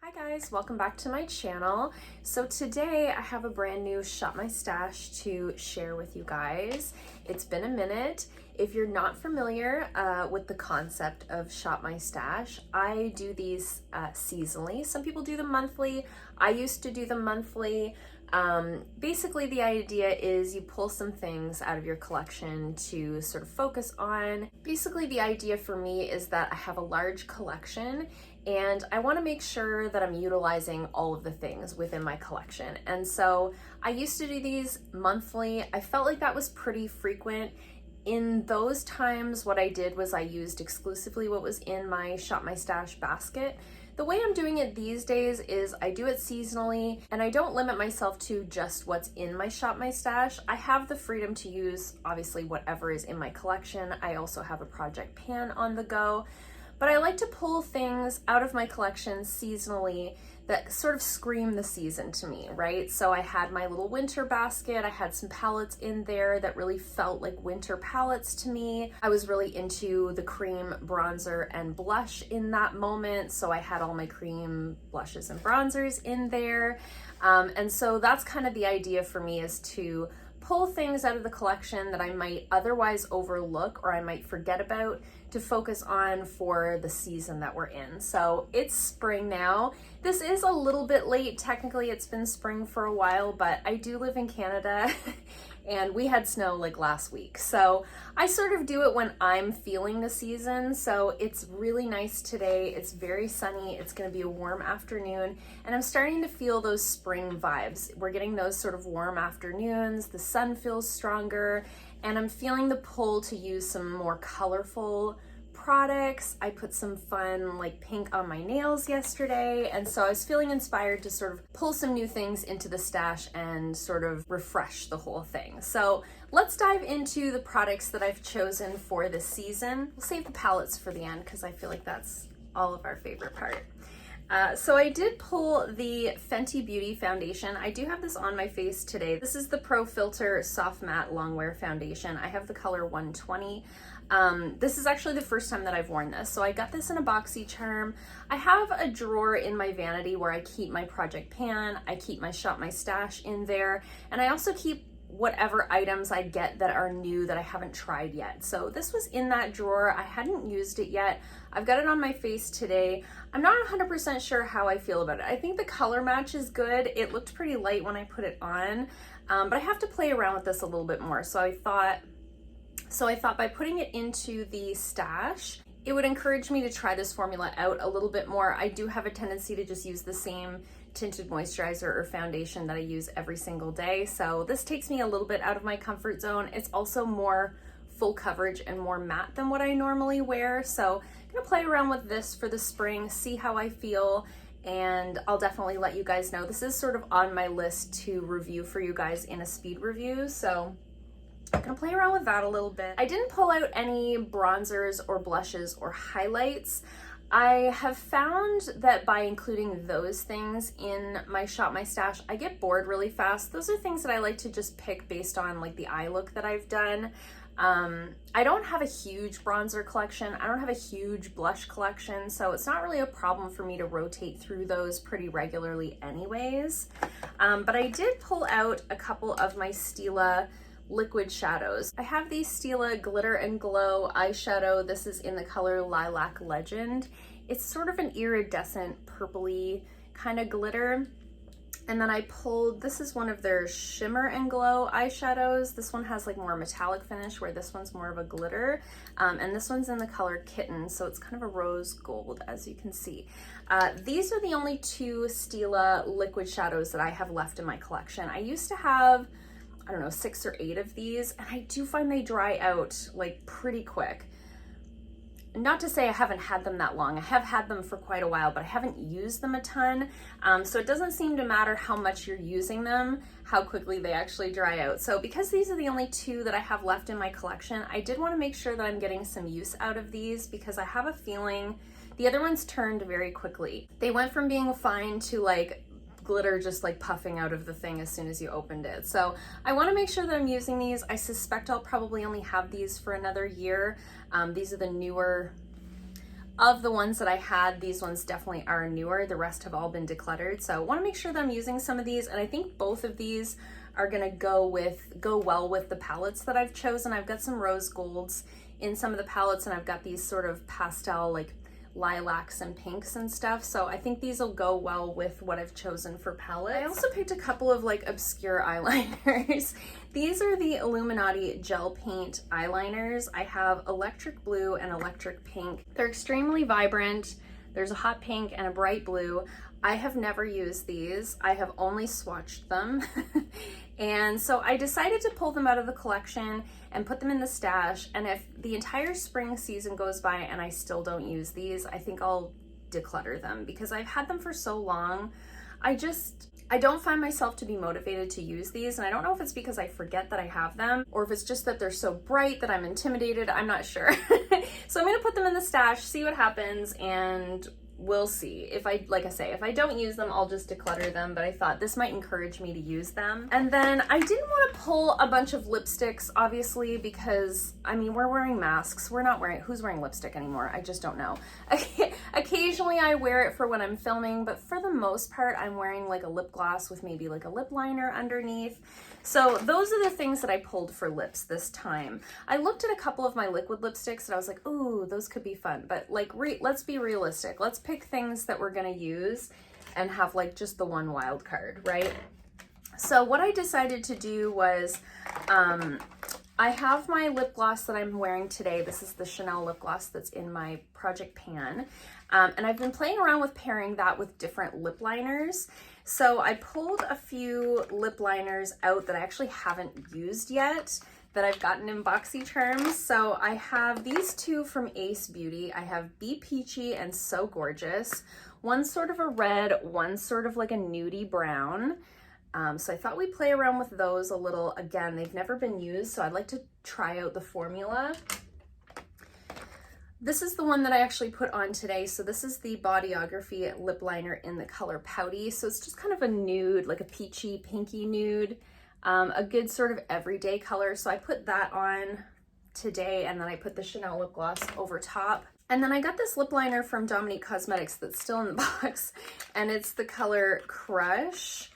Hi guys, welcome back to my channel. So today I have a brand new Shop My Stash to share with you guys. It's been a minute. If you're not familiar with the concept of Shop My Stash, I do these seasonally. Some people do them monthly. I used to do them monthly. Basically the idea is you pull some things out of your collection to sort of focus on. Basically the idea for me is that I have a large collection and I want to make sure that I'm utilizing all of the things within my collection. And so I used to do these monthly. I felt like that was pretty frequent. In those times, what I did was I used exclusively what was in my Shop My Stash basket. The way I'm doing it these days is I do it seasonally and I don't limit myself to just what's in my Shop My Stash. I have the freedom to use obviously whatever is in my collection. I also have a project pan on the go, but I like to pull things out of my collection seasonally that sort of scream the season to me, right? So I had my little winter basket. I had some palettes in there that really felt like winter palettes to me. I was really into the cream bronzer and blush in that moment. So I had all my cream blushes and bronzers in there. And so that's kind of the idea for me, is to pull things out of the collection that I might otherwise overlook or I might forget about, to focus on for the season that we're in. So it's spring now. This is a little bit late. Technically it's been spring for a while, but I do live in Canada and we had snow like last week. So I sort of do it when I'm feeling the season. So it's really nice today. It's very sunny. It's gonna be a warm afternoon and I'm starting to feel those spring vibes. We're getting those sort of warm afternoons. The sun feels stronger and I'm feeling the pull to use some more colorful products. I put some fun like pink on my nails yesterday, and so I was feeling inspired to sort of pull some new things into the stash and sort of refresh the whole thing. So let's dive into the products that I've chosen for this season. We'll save the palettes for the end because I feel like that's all of our favorite part. So I did pull the Fenty Beauty Foundation. I do have this on my face today. This is the Pro Filt'r Soft Matte Longwear Foundation. I have the color 120. This is actually the first time that I've worn this. So I got this in a boxy charm. I have a drawer in my vanity where I keep my project pan. I keep my Shop My Stash in there. And I also keep whatever items I get that are new that I haven't tried yet. So this was in that drawer. I hadn't used it yet. I've got it on my face today. I'm not 100% sure how I feel about it. I think the color match is good. It looked pretty light when I put it on, but I have to play around with this a little bit more. So I thought by putting it into the stash, it would encourage me to try this formula out a little bit more. I do have a tendency to just use the same tinted moisturizer or foundation that I use every single day. So this takes me a little bit out of my comfort zone. It's also more full coverage and more matte than what I normally wear. So I'm gonna play around with this for the spring, see how I feel, and I'll definitely let you guys know. This is sort of on my list to review for you guys in a speed review. So I'm gonna play around with that a little bit. I didn't pull out any bronzers or blushes or highlights. I have found that by including those things in my Shop My Stash, I get bored really fast. Those are things that I like to just pick based on like the eye look that I've done. I don't have a huge bronzer collection. I don't have a huge blush collection, so it's not really a problem for me to rotate through those pretty regularly anyways. But I did pull out a couple of my Stila liquid shadows. I have the Stila Glitter and Glow eyeshadow. This is in the color Lilac Legend. It's sort of an iridescent purpley kind of glitter. And then I pulled, this is one of their Shimmer and Glow eyeshadows. This one has like more metallic finish, where this one's more of a glitter. And this one's in the color Kitten, so it's kind of a rose gold, as you can see. These are the only two Stila liquid shadows that I have left in my collection. I used to have, I don't know, 6 or 8 of these, and I do find they dry out like pretty quick. Not to say I haven't had them that long. I have had them for quite a while, but I haven't used them a ton. So it doesn't seem to matter how much you're using them, how quickly they actually dry out. So because these are the only 2 that I have left in my collection, I did want to make sure that I'm getting some use out of these, because I have a feeling the other ones turned very quickly. They went from being fine to like glitter just like puffing out of the thing as soon as you opened it. So I want to make sure that I'm using these. I suspect I'll probably only have these for another year. These are the newer of the ones that I had, these ones definitely are newer. The rest have all been decluttered. So I want to make sure that I'm using some of these, and I think both of these are gonna go well with the palettes that I've chosen. I've got some rose golds in some of the palettes, and I've got these sort of pastel like lilacs and pinks and stuff. So I think these will go well with what I've chosen for palettes. I also picked a couple of like obscure eyeliners. These are the Illuminati gel paint eyeliners. I have electric blue and electric pink. They're extremely vibrant. There's a hot pink and a bright blue. I have never used these. I have only swatched them. And so I decided to pull them out of the collection and put them in the stash. And if the entire spring season goes by and I still don't use these, I think I'll declutter them because I've had them for so long. I don't find myself to be motivated to use these. And I don't know if it's because I forget that I have them or if it's just that they're so bright that I'm intimidated. I'm not sure. So I'm gonna put them in the stash, see what happens, and we'll see. Like I say, if I don't use them, I'll just declutter them, but I thought this might encourage me to use them. And then I didn't want to pull a bunch of lipsticks, obviously, because, I mean, we're wearing masks. Who's wearing lipstick anymore? I just don't know. Occasionally I wear it for when I'm filming, but for the most part, I'm wearing like a lip gloss with maybe like a lip liner underneath. So those are the things that I pulled for lips this time. I looked at a couple of my liquid lipsticks and I was like, ooh, those could be fun. But like, let's be realistic. Let's pick things that we're gonna use and have like just the one wild card, right? So what I decided to do was, I have my lip gloss that I'm wearing today. This is the Chanel lip gloss that's in my project pan. And I've been playing around with pairing that with different lip liners. So I pulled a few lip liners out that I actually haven't used yet that I've gotten in BoxyCharms. So I have these two from Ace Beauty. I have Be Peachy and So Gorgeous. One's sort of a red, one's sort of like a nudie brown. So I thought we'd play around with those a little. Again, they've never been used, so I'd like to try out the formula. This is the one that I actually put on today. So this is the Bodyography lip liner in the color Pouty. So it's just kind of a nude, like a peachy, pinky nude, a good sort of everyday color. So I put that on today, and then I put the Chanel lip gloss over top. And then I got this lip liner from Dominique Cosmetics that's still in the box, and it's the color Crush.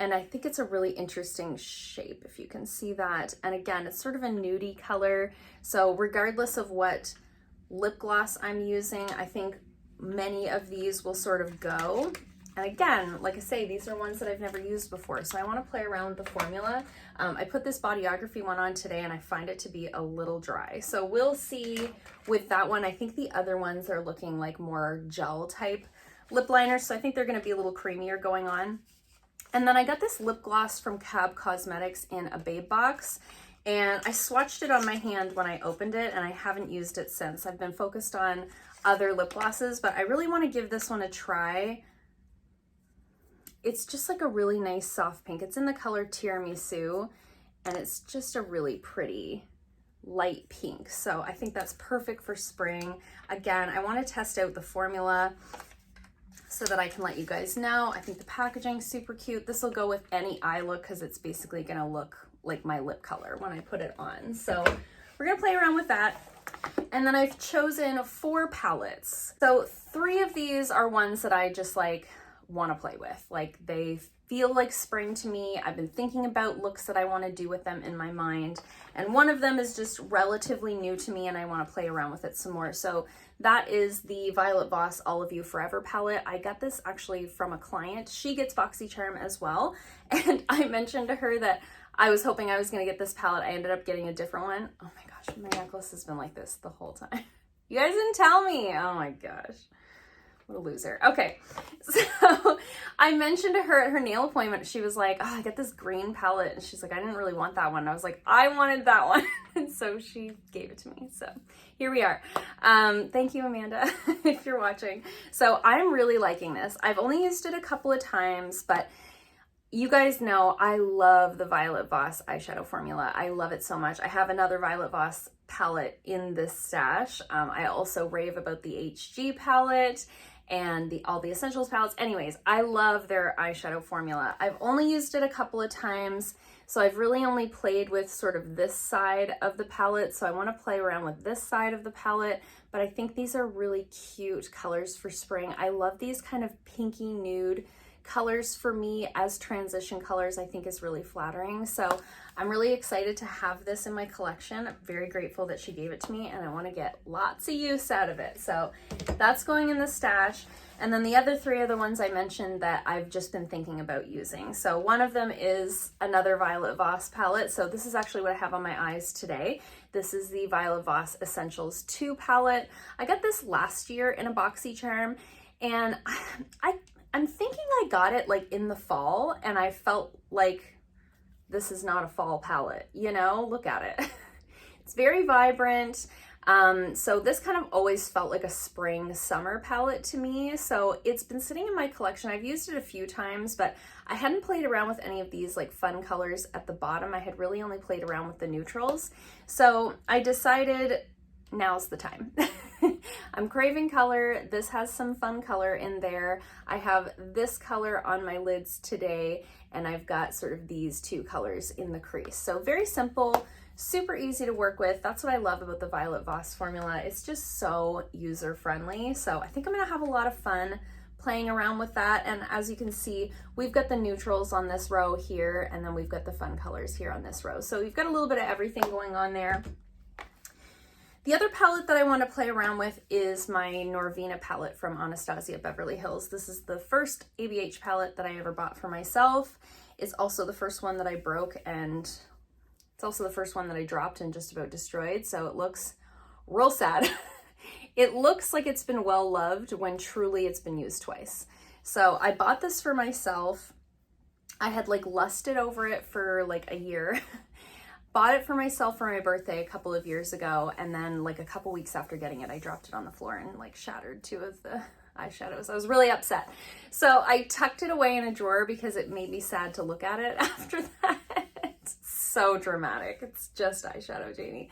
And I think it's a really interesting shape, if you can see that. And again, it's sort of a nudie color. So regardless of what lip gloss I'm using, I think many of these will sort of go. And again, like I say, these are ones that I've never used before. So I want to play around with the formula. I put this Bodyography one on today and I find it to be a little dry. So we'll see with that one. I think the other ones are looking like more gel type lip liners. So I think they're going to be a little creamier going on. And then I got this lip gloss from Cab Cosmetics in a babe box, and I swatched it on my hand when I opened it, and I haven't used it since. I've been focused on other lip glosses, but I really want to give this one a try. It's just like a really nice soft pink. It's in the color Tiramisu, and it's just a really pretty light pink. So I think that's perfect for spring. Again, I want to test out the formula so that I can let you guys know. I think the packaging's super cute. This will go with any eye look because it's basically gonna look like my lip color when I put it on. So we're gonna play around with that. And then I've chosen 4 palettes. So 3 of these are ones that I just like wanna play with. Like they feel like spring to me. I've been thinking about looks that I wanna do with them in my mind. And one of them is just relatively new to me and I wanna play around with it some more. So that is the Violet Voss All of You Forever palette. I got this actually from a client. She gets BoxyCharm as well. And I mentioned to her that I was hoping I was gonna get this palette. I ended up getting a different one. Oh my gosh, my necklace has been like this the whole time. You guys didn't tell me. Oh my gosh. What a loser. Okay, so I mentioned to her at her nail appointment, she was like, oh, I got this green palette. And she's like, I didn't really want that one. And I was like, I wanted that one. And so she gave it to me. So here we are. Thank you, Amanda, if you're watching. So I'm really liking this. I've only used it a couple of times, but you guys know I love the Violet Voss eyeshadow formula. I love it so much. I have another Violet Voss palette in this stash. I also rave about the HG palette and all the Essentials palettes. Anyways, I love their eyeshadow formula. I've only used it a couple of times, So I've really only played with sort of this side of the palette. So I want to play around with this side of the palette, but I think these are really cute colors for spring. I love these kind of pinky nude colors for me as transition colors. I think is really flattering. So I'm really excited to have this in my collection. I'm very grateful that she gave it to me, and I want to get lots of use out of it. So that's going in the stash. And then the other three are the ones I mentioned that I've just been thinking about using. So one of them is another Violet Voss palette. So this is actually what I have on my eyes today. This is the Violet Voss Essentials 2 palette. I got this last year in a boxy charm, and I'm thinking I got it like in the fall, and I felt like this is not a fall palette, you know? Look at it. It's very vibrant. So this kind of always felt like a spring summer palette to me. So it's been sitting in my collection. I've used it a few times, but I hadn't played around with any of these like fun colors at the bottom. I had really only played around with the neutrals. So I decided now's the time. I'm craving color. This has some fun color in there. I have this color on my lids today, and I've got sort of these two colors in the crease. So very simple, super easy to work with. That's what I love about the Violet Voss formula. It's just so user-friendly. So I think I'm gonna have a lot of fun playing around with that. And as you can see, we've got the neutrals on this row here, and then we've got the fun colors here on this row. So we've got a little bit of everything going on there. The other palette that I want to play around with is my Norvina palette from Anastasia Beverly Hills. This is the first ABH palette that I ever bought for myself. It's also the first one that I broke, and it's also the first one that I dropped and just about destroyed, so it looks real sad. It looks like it's been well loved when truly it's been used twice. So I bought this for myself. I had like lusted over it for like a year. Bought it for myself for my birthday a couple of years ago, and then like a couple weeks after getting it, I dropped it on the floor and like shattered 2 of the eyeshadows. I was really upset. So I tucked it away in a drawer because it made me sad to look at it after that. It's so dramatic. It's just eyeshadow, Janie.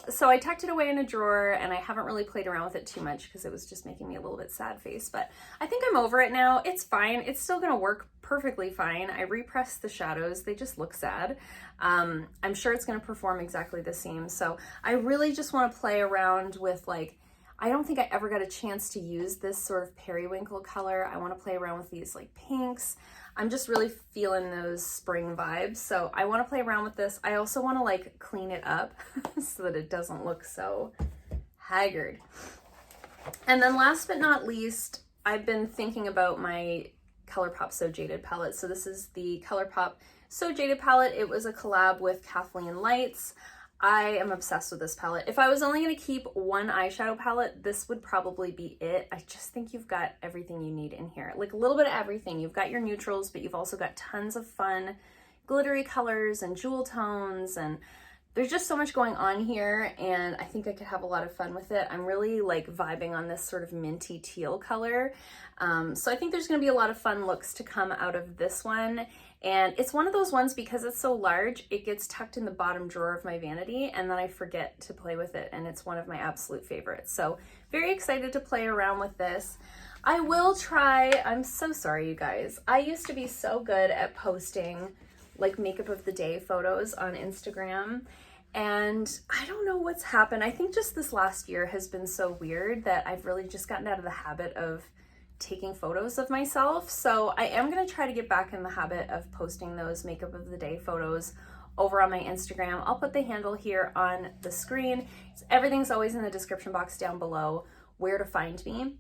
So I tucked it away in a drawer, and I haven't really played around with it too much because it was just making me a little bit sad face, but I think I'm over it now. It's fine. It's still gonna work perfectly fine. I repressed the shadows. They just look sad. I'm sure it's gonna perform exactly the same. So I really just wanna play around with like, I don't think I ever got a chance to use this sort of periwinkle color. I wanna play around with these like pinks. I'm just really feeling those spring vibes. So I want to play around with this. I also want to like clean it up so that it doesn't look so haggard. And then last but not least, I've been thinking about my Colourpop So Jaded palette. So this is the Colourpop So Jaded palette. It was a collab with Kathleen Lights. I am obsessed with this palette. If I was only going to keep one eyeshadow palette, this would probably be it. I just think you've got everything you need in here. Like a little bit of everything. You've got your neutrals, but you've also got tons of fun glittery colors and jewel tones, and there's just so much going on here, and I think I could have a lot of fun with it. I'm really like vibing on this sort of minty teal color. So I think there's going to be a lot of fun looks to come out of this one. And it's one of those ones, because it's so large, it gets tucked in the bottom drawer of my vanity, and then I forget to play with it, and it's one of my absolute favorites. So very excited to play around with this. I will try, I'm so sorry you guys, I used to be so good at posting like makeup of the day photos on Instagram, and I don't know what's happened. I think just this last year has been so weird that I've really just gotten out of the habit of taking photos of myself. So I am going to try to get back in the habit of posting those makeup of the day photos over on my Instagram. I'll put the handle here on the screen. Everything's always in the description box down below where to find me.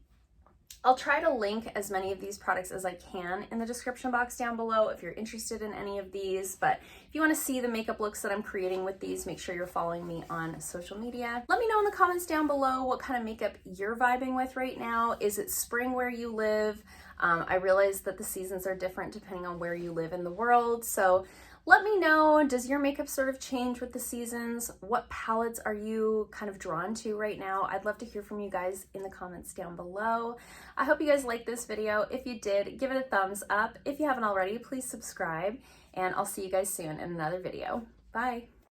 I'll try to link as many of these products as I can in the description box down below if you're interested in any of these. But if you want to see the makeup looks that I'm creating with these, make sure you're following me on social media. Let me know in the comments down below what kind of makeup you're vibing with right now. Is it spring where you live? I realize that the seasons are different depending on where you live in the world. So let me know, does your makeup sort of change with the seasons? What palettes are you kind of drawn to right now? I'd love to hear from you guys in the comments down below. I hope you guys liked this video. If you did, give it a thumbs up. If you haven't already, please subscribe, and I'll see you guys soon in another video. Bye.